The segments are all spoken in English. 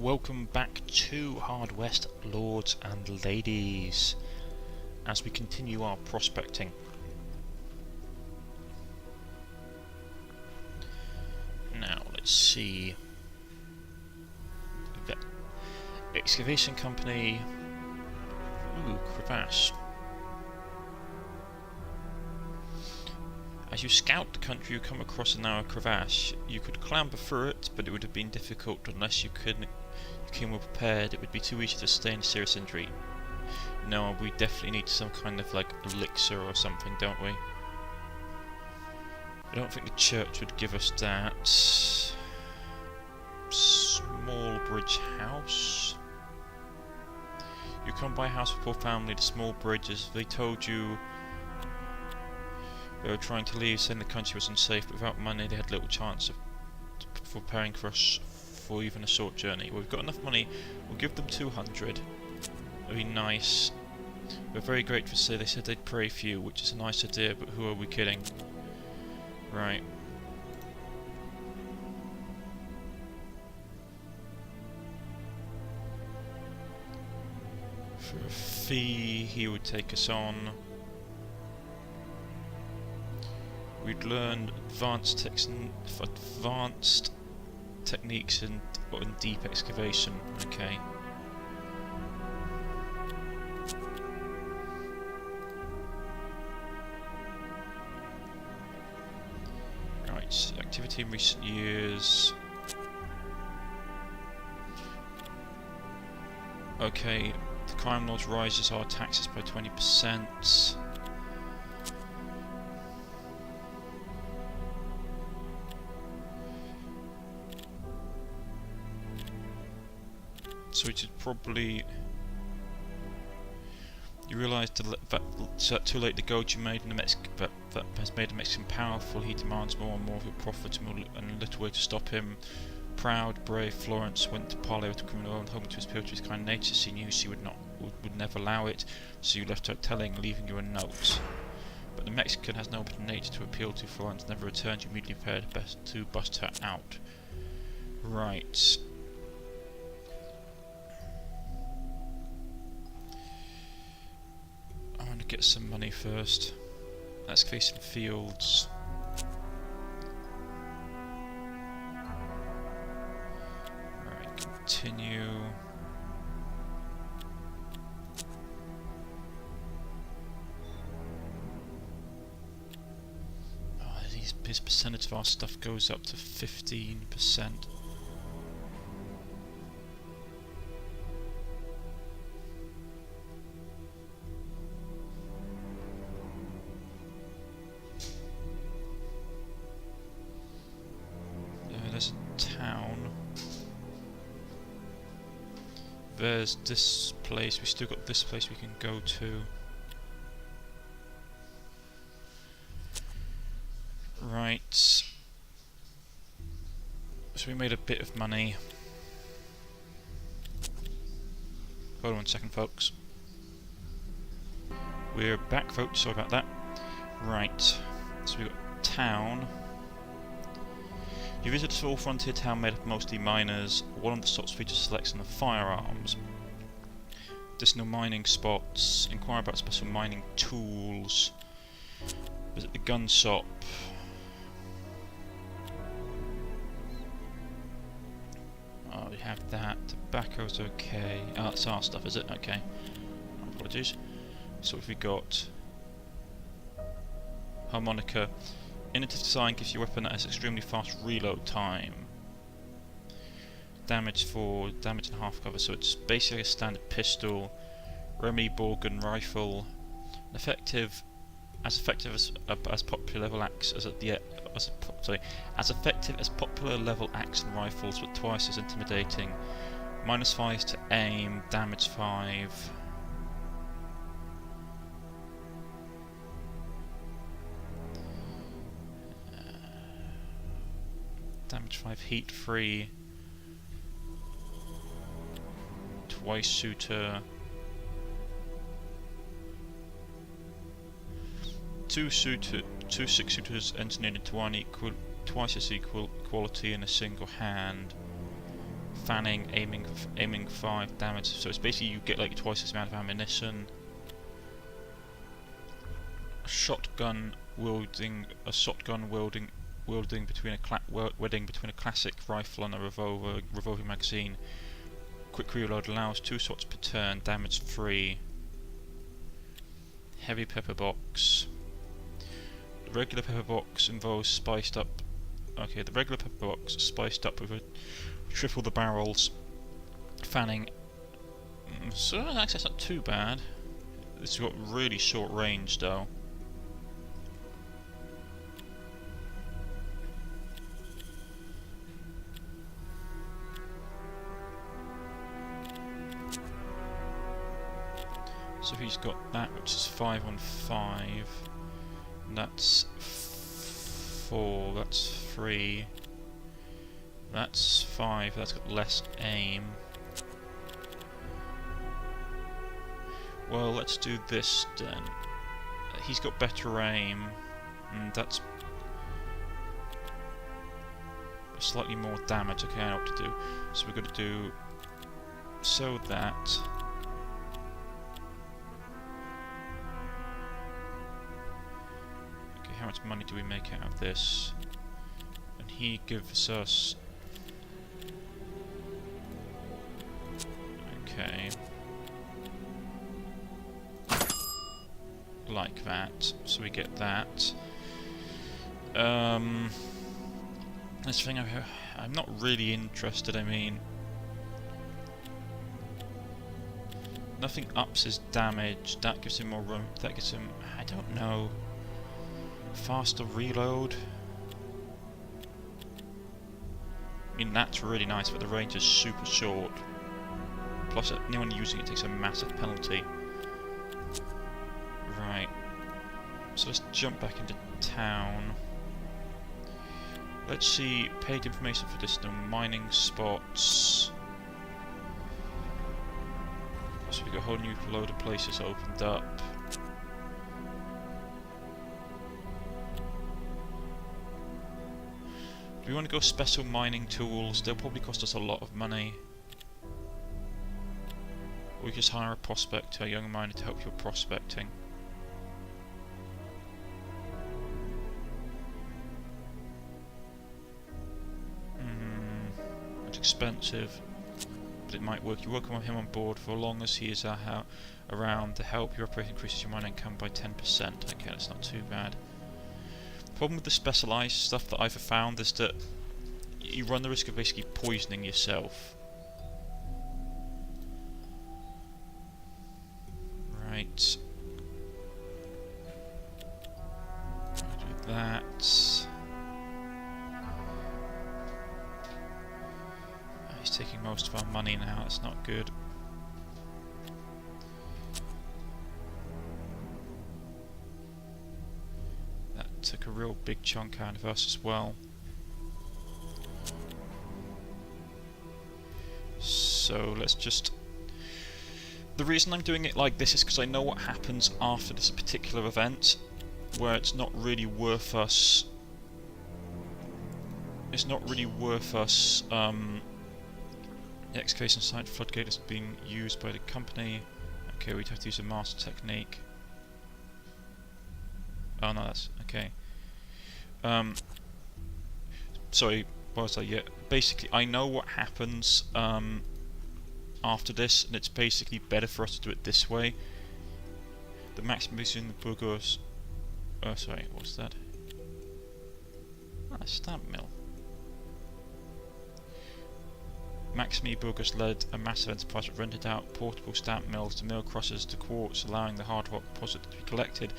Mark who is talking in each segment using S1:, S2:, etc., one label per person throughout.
S1: welcome back to Hard West, lords and ladies, as we continue our prospecting. Now, let's see. Excavation company. Ooh, crevasse. As you scout the country, you come across a narrow crevasse. You could clamber through it, but it would have been difficult unless you came well prepared. It would be too easy to sustain serious injury. No, we definitely need some kind of like elixir or something, don't we? I don't think the church would give us that. Small bridge house. You come by a house with poor family, the small bridges. They told you they were trying to leave, saying the country was unsafe, but without money they had little chance of preparing for us for even a short journey. Well, we've got enough money, we'll give them 200. That'd be nice. We're very grateful, so they said they'd pray for you, which is a nice idea, but who are we kidding? Right. For a fee, he would take us on. We'd learn advanced techniques in deep excavation. Okay. Right. Activity in recent years. Okay. The crime laws rises our taxes by 20%. So we should probably... You realise that too late the gold you made in the that has made the Mexican powerful. He demands more and more of your profit and little way to stop him. Proud, brave Florence went to parley with the criminal and home to his appeal to his kind nature. She knew she would never allow it, so you left her telling, leaving you a note. But the Mexican has no open nature to appeal to. Florence never returned. You immediately prepared to bust her out. Right. I want to get some money first. Excavation fields. Right, continue. His percentage of our stuff goes up to 15%. There's a town. There's this place. We still got this place we can go to. Right, so we made a bit of money. Hold on 1 second, folks. We're back, folks, sorry about that. Right, so we've got town. You visit a small frontier town made up of mostly miners. One of the stops features a selection of firearms. Additional mining spots. Inquire about special mining tools. Visit the gun shop. Oh, we have that. Tobacco's okay. Oh, that's our stuff, is it? Okay. Apologies. So what have we got? Harmonica. Innovative design gives you a weapon that has extremely fast reload time. Damage and half cover. So it's basically a standard pistol. Remy Borgen rifle. Effective as popular level axe as effective as popular level axe and rifles, but twice as intimidating. -5 to aim, damage 5. Damage 5, heat free. Twice shooter. Two 6-shooters engineered into one, twice as equal quality in a single hand. fanning, aiming 5 damage. So it's basically you get like twice this amount of ammunition. A shotgun wielding between wedding between a classic rifle and a revolving magazine. Quick reload allows 2 shots per turn, damage free. Heavy pepper box. The regular pepper box involves spiced up. Okay, the regular pepper box spiced up with a triple the barrels, fanning. So actually that's not too bad. It's got really short range though. So he's got that, which is 5 on 5. And that's 4. That's 3. That's 5. That's got less aim. Well, let's do this then. He's got better aim, and that's slightly more damage. Okay, I know what to do. So we're going to do that. How much money do we make out of this? And he gives us... Okay. Like that. So we get that. This thing I'm not really interested, I mean... Nothing ups his damage. That gives him more room. That gives him... I don't know. Faster reload. I mean, that's really nice, but the range is super short. Plus, anyone using it takes a massive penalty. Right. So let's jump back into town. Let's see paid information for additional mining spots. So we got a whole new load of places opened up. Do we want to go special mining tools? They'll probably cost us a lot of money. Or we just hire a prospector, a young miner, to help you with prospecting. It's expensive, but it might work. You welcome him on board for as long as he is around to help your operation increases your mining income by 10%. Okay, that's not too bad. Problem with the specialised stuff that I've found is that you run the risk of basically poisoning yourself. Right. Do that. He's taking most of our money now, that's not good. Took a real big chunk out of us as well. So let's just... The reason I'm doing it like this is because I know what happens after this particular event, where it's not really worth us... It's not really worth us... the excavation site floodgate is being used by the company. Okay, we'd have to use a master technique. Oh no, that's okay. Sorry, what was I? Yeah, basically, I know what happens after this, and it's basically better for us to do it this way. The maximum is in the Burgos. Oh, sorry, what's that? Ah, stamp mill. Maximi Burgos led a massive enterprise that rented out portable stamp mills to mill crosses to quartz, allowing the hard rock deposit to be collected.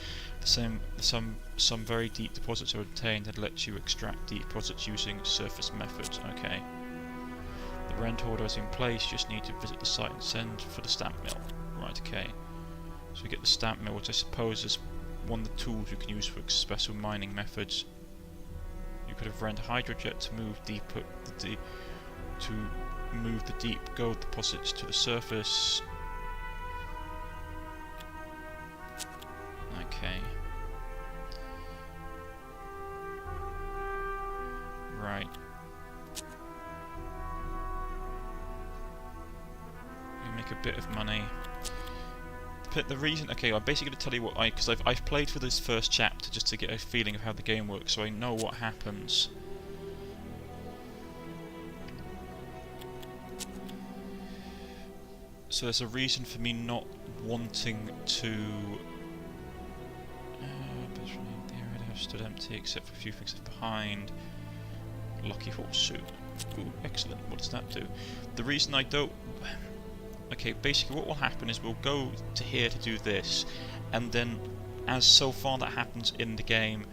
S1: Some very deep deposits are obtained and let you extract deep deposits using surface methods. Okay. The rent order is in place, just need to visit the site and send for the stamp mill. Right, okay. So we get the stamp mill, which I suppose is one of the tools you can use for special mining methods. You could have rented a hydrojet to move the deep gold deposits to the surface. Okay. Right. a bit of money. The reason, okay, I'm basically going to tell you what because I've played for this first chapter just to get a feeling of how the game works, so I know what happens. So there's a reason for me not wanting to. The area has stood empty except for a few things left behind. Lucky horse suit. Ooh, excellent. What does that do? The reason I don't. Okay, basically what will happen is we'll go to here to do this, and then, as so far that happens in the game,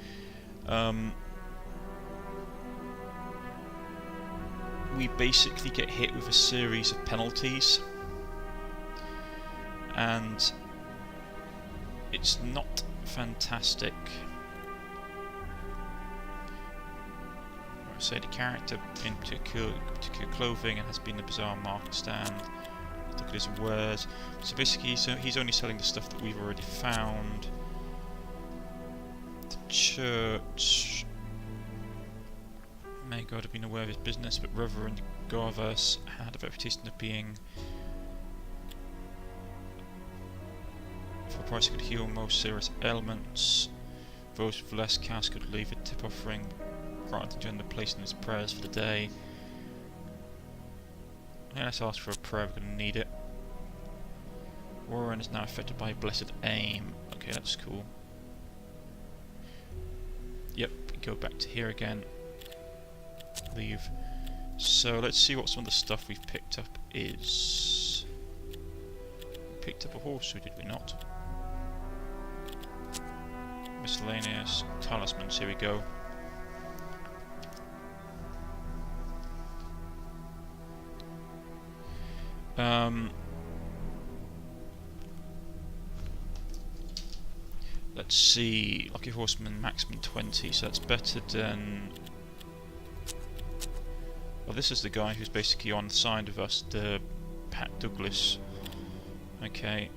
S1: we basically get hit with a series of penalties, and it's not fantastic. I say the character in particular clothing and has been a bizarre market stand. Look at his wares. So basically he's only selling the stuff that we've already found. The church may God have been aware of his business, but Reverend Garvas had a reputation of being, for a price he could heal most serious ailments. Those with less cash could leave a tip offering granted to join the place in his prayers for the day. Yeah, let's ask for a prayer, we're going to need it. Warren is now affected by blessed aim. Okay, that's cool. Yep, go back to here again. Leave. So let's see what some of the stuff we've picked up is. We picked up a horseshoe, did we not? Miscellaneous talismans, here we go. Let's see, Lucky Horseman maximum 20, so that's better than... Well, this is the guy who's basically on the side of us, the Pat Douglas. Okay.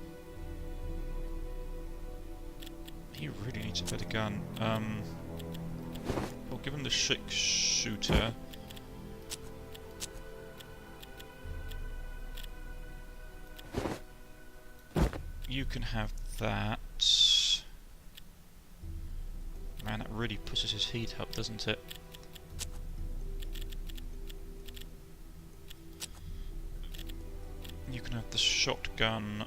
S1: He really needs a better gun. We'll give him the 6-shooter. You can have that. Man, that really pushes his heat up, doesn't it? You can have the shotgun.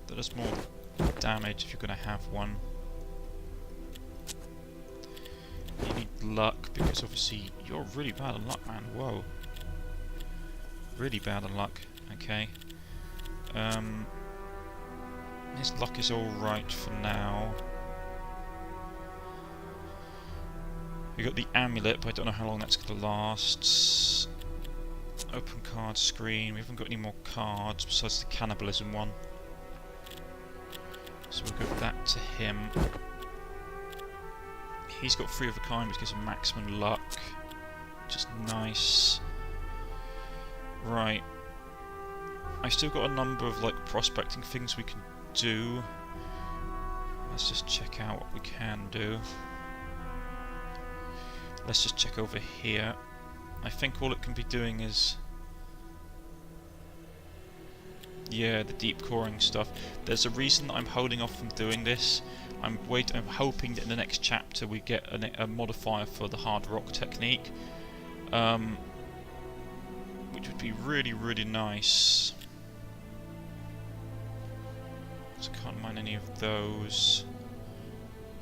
S1: That does more damage if you're going to have one. You need luck, because obviously you're really bad at luck, man. Whoa. Really bad at luck. Okay. His luck is alright for now. We got the amulet, but I don't know how long that's going to last. Open card screen. We haven't got any more cards besides the cannibalism one. So we'll give that to him. He's got 3 of a kind, which gives him maximum luck, which is nice. Right. I still got a number of like prospecting things we can do. Let's just check out what we can do. Let's just check over here. I think all it can be doing is... yeah, the deep coring stuff. There's a reason that I'm holding off from doing this. I'm hoping that in the next chapter we get a modifier for the hard rock technique. Which would be really, really nice. So I can't mine any of those.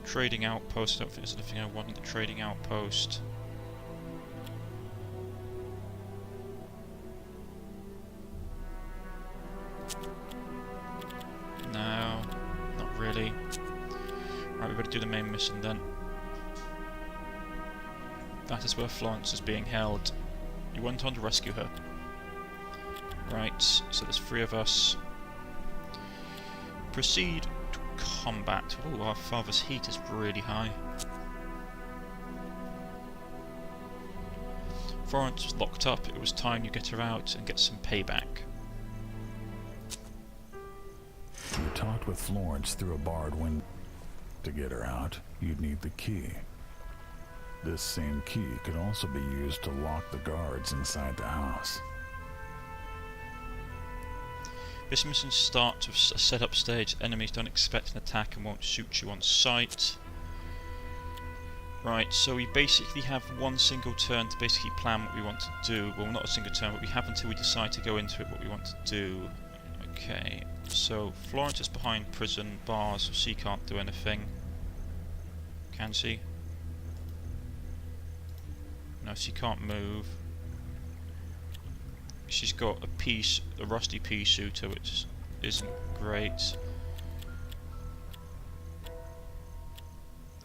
S1: Trading outpost, I don't think there's anything I want in the trading outpost. No, not really. Right, we better do the main mission then. That is where Florence is being held. You went on to rescue her. Right, so there's 3 of us. Proceed to combat. Oh, our father's heat is really high. Florence was locked up. It was time you get her out and get some payback.
S2: You talked with Florence through a barred window. To get her out, you'd need the key. This same key could also be used to lock the guards inside the house.
S1: This mission starts with a setup stage. Enemies don't expect an attack and won't shoot you on sight. Right, so we basically have one single turn to basically plan what we want to do. Well, not a single turn, but we have until we decide to go into it what we want to do. Okay, so Florence is behind prison bars, so she can't do anything. Can she? No, she can't move. She's got a rusty pea shooter, which isn't great.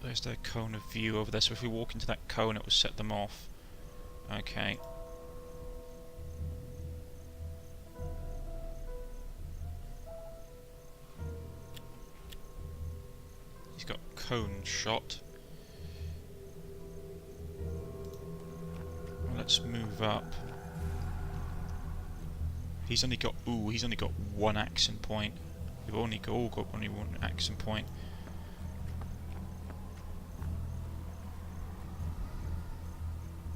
S1: There's their cone of view over there, so if we walk into that cone it will set them off. Okay. He's got cone shot. Well, let's move up. He's only got one action point. We've all got only one action point.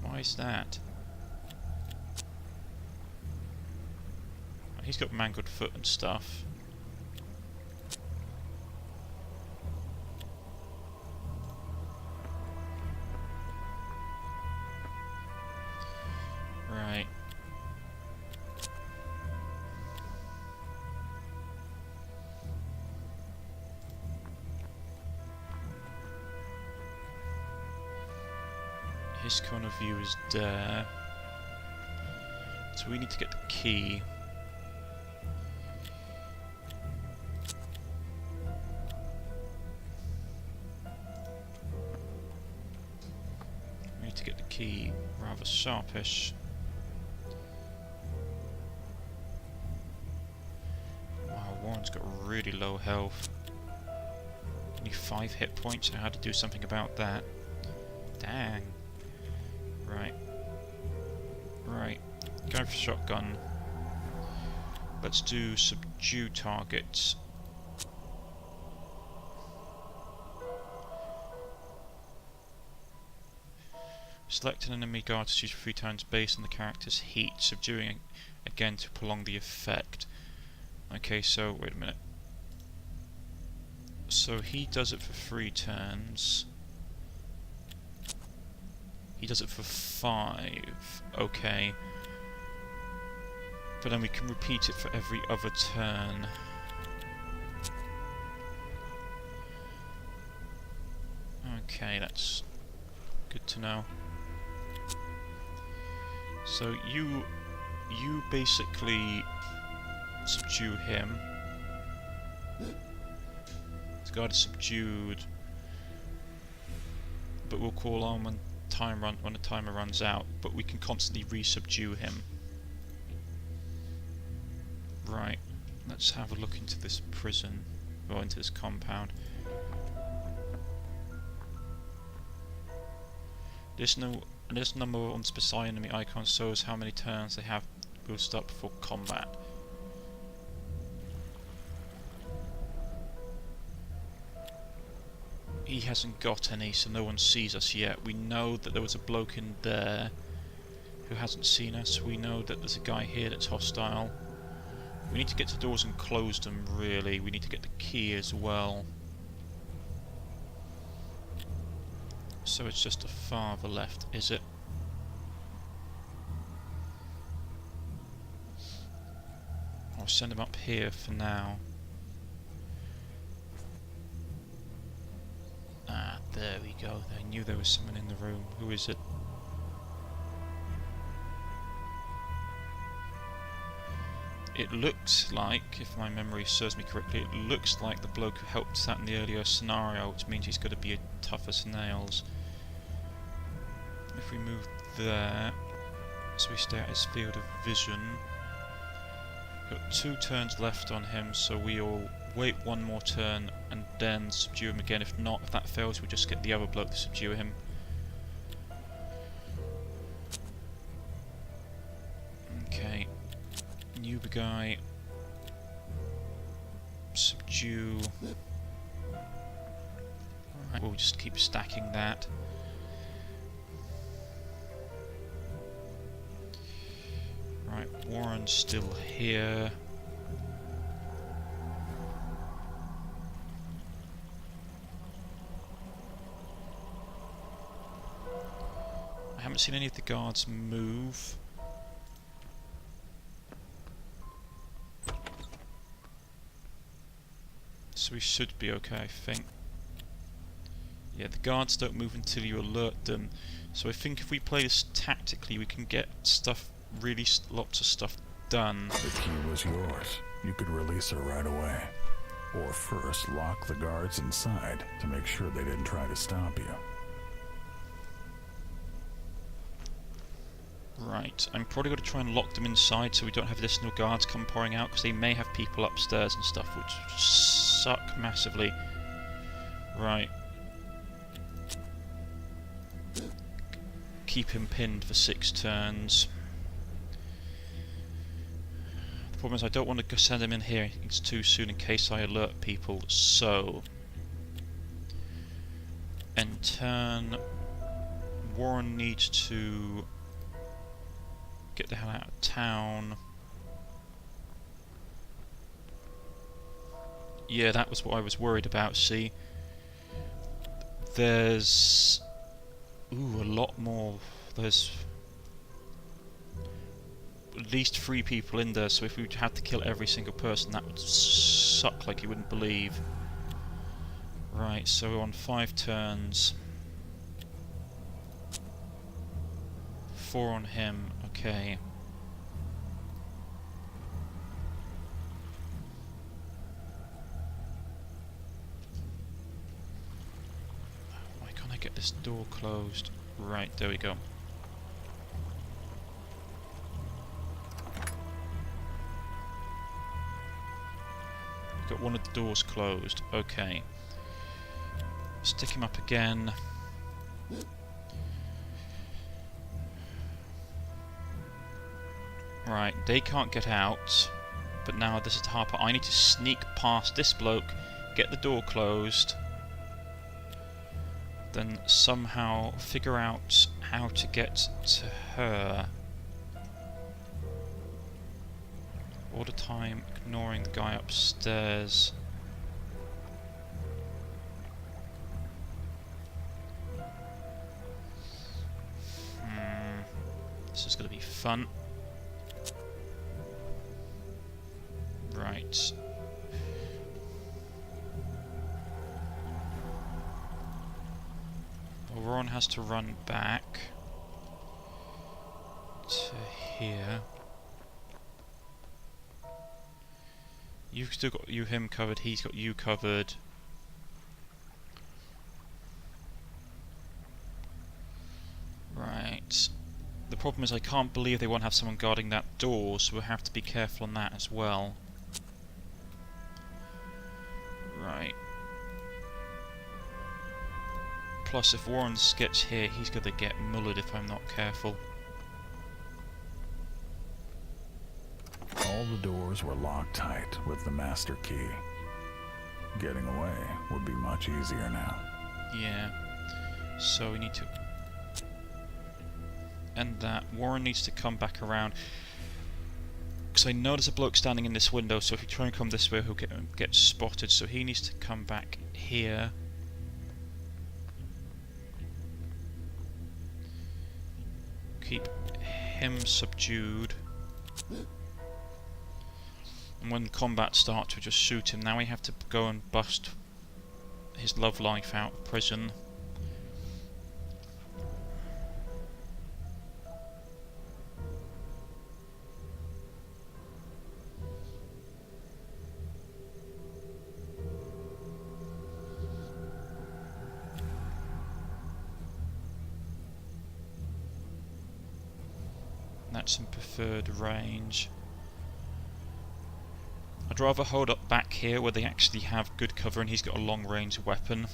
S1: Why is that? He's got mangled foot and stuff. Right. His cone of view is there. So we need to get the key. We need to get the key rather sharpish. Wow, Warren's got really low health. Only 5 hit points, I had to do something about that. Dang. Right. Right. Go for shotgun. Let's do subdue targets. Select an enemy guard to shoot 3 times based on the character's heat, subduing again to prolong the effect. Okay, so wait a minute. So he does it for 3 turns. He does it for 5. Okay. But then we can repeat it for every other turn. Okay, that's good to know. So you basically subdue him. This guard is subdued, but we'll call on when the timer runs out. But we can constantly re-subdue him. Right. Let's have a look into this prison, or into this compound. This number on specified enemy icon shows how many turns they have built up for combat. He hasn't got any, so no one sees us yet. We know that there was a bloke in there who hasn't seen us. We know that there's a guy here that's hostile. We need to get to doors and close them, really. We need to get the key as well. So it's just a farther left, is it? I'll send him up here for now. Ah, there we go. I knew there was someone in the room. Who is it? It looks like, if my memory serves me correctly, it looks like the bloke who helped us out in the earlier scenario, which means he's got to be tough as nails. If we move there, so we stay at his field of vision. Got 2 turns left on him, so we'll wait 1 more turn and then subdue him again. If not, if that fails, we'll just get the other bloke to subdue him. Okay. New guy. Subdue. Alright, we'll just keep stacking that. Warren's still here. I haven't seen any of the guards move. So we should be okay, I think. Yeah, the guards don't move until you alert them. So I think if we play this tactically, we can get stuff, really lots of stuff done.
S2: The key was yours. You could release her right away. Or first lock the guards inside to make sure they didn't try to stop you.
S1: Right, I'm probably going to try and lock them inside so we don't have additional guards come pouring out, because they may have people upstairs and stuff, which suck massively. Right. Keep him pinned for 6 turns. The problem is I don't want to send him in here, it's too soon in case I alert people, so... In turn, Warren needs to get the hell out of town. Yeah, that was what I was worried about, see. There's... Ooh, a lot more. There's at least 3 people in there, so if we had to kill every single person, that would suck like you wouldn't believe. Right, so we're on 5 turns. 4 on him, okay. Why can't I get this door closed? Right, there we go. Got one of the doors closed, okay. Stick him up again. Right, they can't get out, but now this is Harper. I need to sneak past this bloke, get the door closed, then somehow figure out how to get to her. All the time ignoring the guy upstairs. This is going to be fun. Right. Well, Ron has to run back to here. You've still got him covered, he's got you covered. Right. The problem is I can't believe they won't have someone guarding that door, so we'll have to be careful on that as well. Right. Plus, if Warren gets here, he's going to get mullered if I'm not careful.
S2: All the doors were locked tight with the master key. Getting away would be much easier now.
S1: Yeah. So we need to end that. Warren needs to come back around. Because I know there's a bloke standing in this window, so if you try and come this way, he'll get spotted. So he needs to come back here. Keep him subdued. And when combat starts, we just shoot him. Now we have to go and bust his love life out of prison. That's in preferred range. I'd rather hold up back here where they actually have good cover and he's got a long range weapon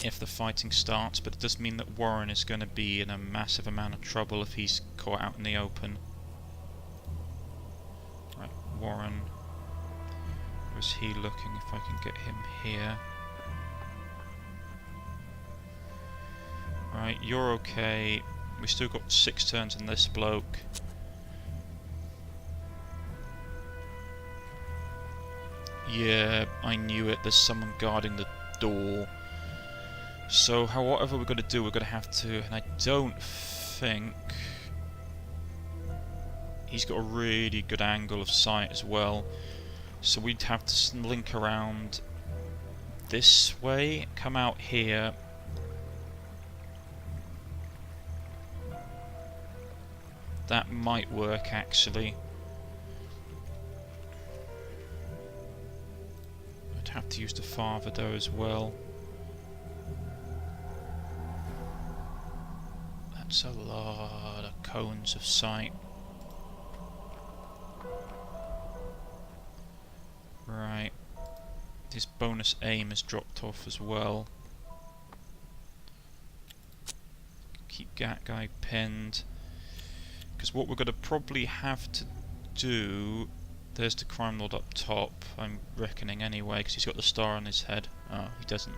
S1: if the fighting starts, but it does mean that Warren is going to be in a massive amount of trouble if he's caught out in the open. Right, Warren. Where's he looking? If I can get him here. Right, you're okay. We still got 6 turns on this bloke. Yeah, I knew it. There's someone guarding the door. So, whatever we're going to do, we're going to have to... And I don't think... He's got a really good angle of sight as well. So we'd have to slink around this way, come out here. That might work, actually. I'd have to use the father though as well. That's a lot of cones of sight. Right. His bonus aim has dropped off as well. Keep that guy pinned. Because what we're going to probably have to do... There's the crime lord up top, I'm reckoning anyway, because he's got the star on his head. Oh, he doesn't.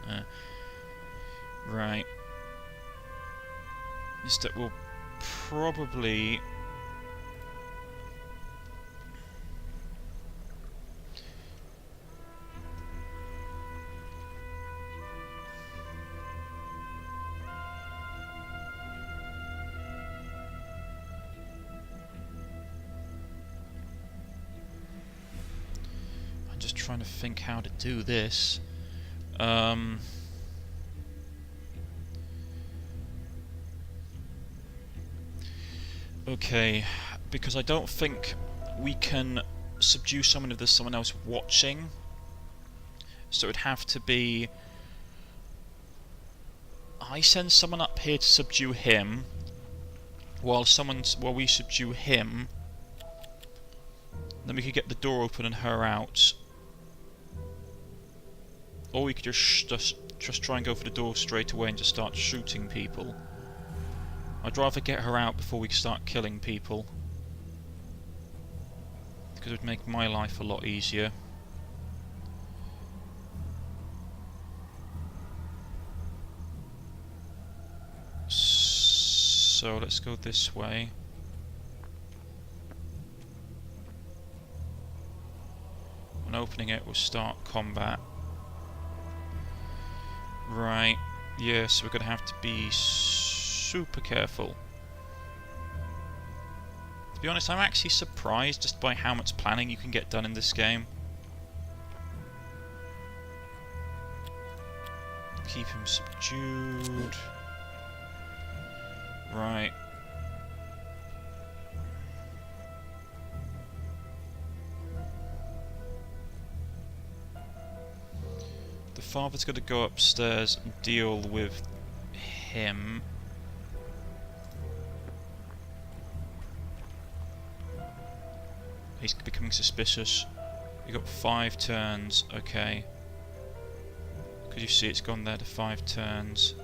S1: Right. Is that we'll probably... Just trying to think how to do this. Okay, because I don't think we can subdue someone if there's someone else watching. So it'd have to be... I send someone up here to subdue him, while we subdue him. Then we could get the door open and her out. Or we could just try and go for the door straight away and just start shooting people. I'd rather get her out before we start killing people. Because it would make my life a lot easier. So let's go this way. When opening it, we'll start combat. Right, yeah, so we're going to have to be super careful. To be honest, I'm actually surprised just by how much planning you can get done in this game. Keep him subdued. Right. The father's got to go upstairs and deal with him. He's becoming suspicious. We've got 5 turns, okay. Because you see it's gone there to 5 turns.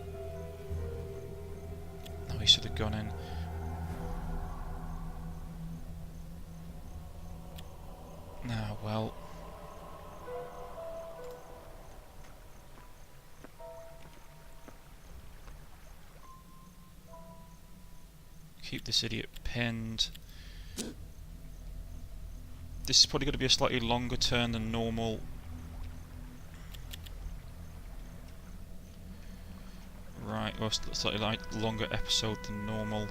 S1: Oh, he should have gone in. Now, well... Keep this idiot pinned. This is probably going to be a slightly longer turn than normal. Right, well, slightly longer episode than normal.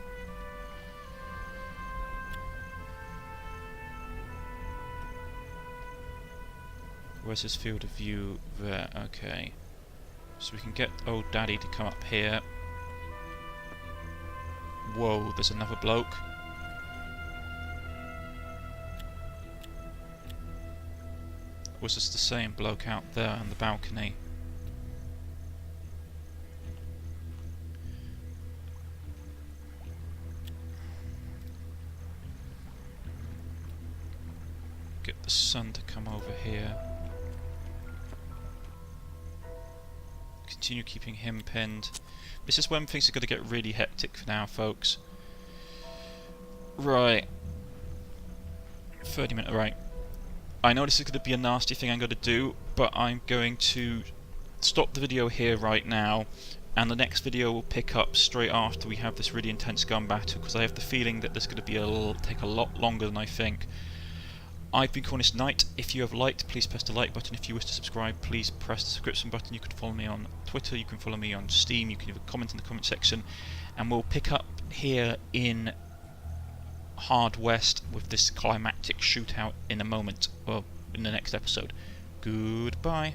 S1: Where's his field of view? There, okay. So we can get old daddy to come up here. Whoa, there's another bloke. Was this the same bloke out there on the balcony? Get the sun to come over here. Continue keeping him pinned. This is when things are going to get really hectic for now, folks. Right. 30 minutes, right. I know this is going to be a nasty thing I'm going to do, but I'm going to stop the video here right now, and the next video will pick up straight after we have this really intense gun battle, because I have the feeling that this is going to be take a lot longer than I think. I've been Cornish-knight. If you have liked, please press the like button. If you wish to subscribe, please press the subscription button. You can follow me on Twitter, you can follow me on Steam, you can leave a comment in the comment section, and we'll pick up here in Hard West with this climactic shootout in a moment, or in the next episode. Goodbye.